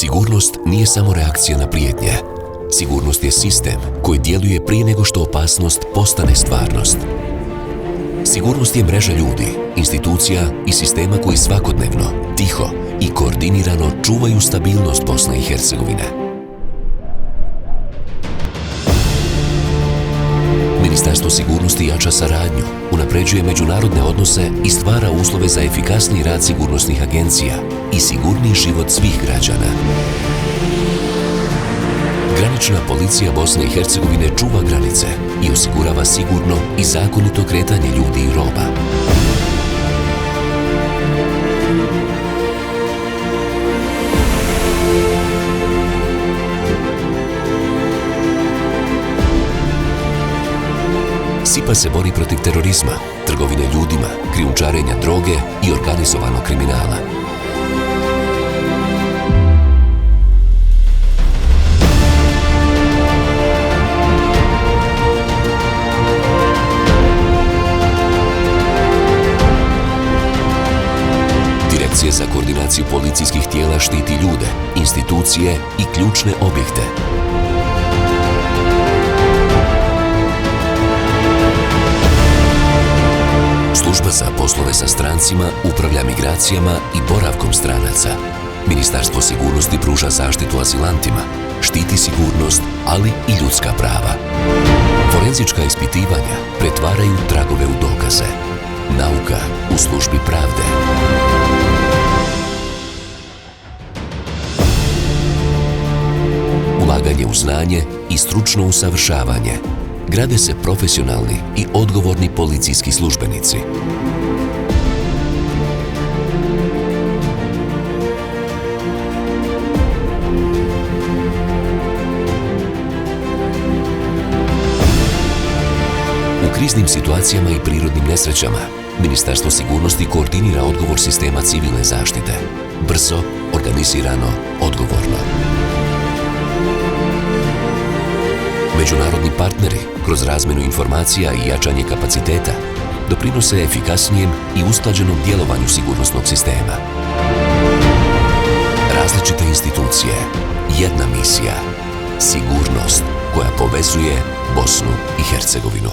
Sigurnost nije samo reakcija na prijetnje. Sigurnost je sistem koji djeluje prije nego što opasnost postane stvarnost. Sigurnost je mreža ljudi, institucija i sistema koji svakodnevno, tiho i koordinirano čuvaju stabilnost Bosne i Hercegovine. Ministarstvo sigurnosti jača saradnju, unapređuje međunarodne odnose i stvara uslove za efikasniji rad sigurnosnih agencija i sigurniji život svih građana. Granična policija Bosne i Hercegovine čuva granice i osigurava sigurno i zakonito kretanje ljudi i roba. SIPA se bori protiv terorizma, trgovine ljudima, krijumčarenja droge i organizovanog kriminala. Direkcija za koordinaciju policijskih tijela štiti ljude, institucije i ključne objekte. Služba za poslove sa strancima upravlja migracijama i boravkom stranaca. Ministarstvo sigurnosti pruža zaštitu azilantima, štiti sigurnost, ali i ljudska prava. Forenzička ispitivanja pretvaraju tragove u dokaze. Nauka u službi pravde. Ulaganje u znanje i stručno usavršavanje. Grade se profesionalni i odgovorni policijski službenici. U kriznim situacijama i prirodnim nesrećama Ministarstvo sigurnosti koordinira odgovor sistema civilne zaštite. Brzo, organizirano, odgovorno. Međunarodni partneri, kroz razmjenu informacija i jačanje kapaciteta, doprinose efikasnijem i usklađenom djelovanju sigurnosnog sistema. Različite institucije, jedna misija, sigurnost koja povezuje Bosnu i Hercegovinu.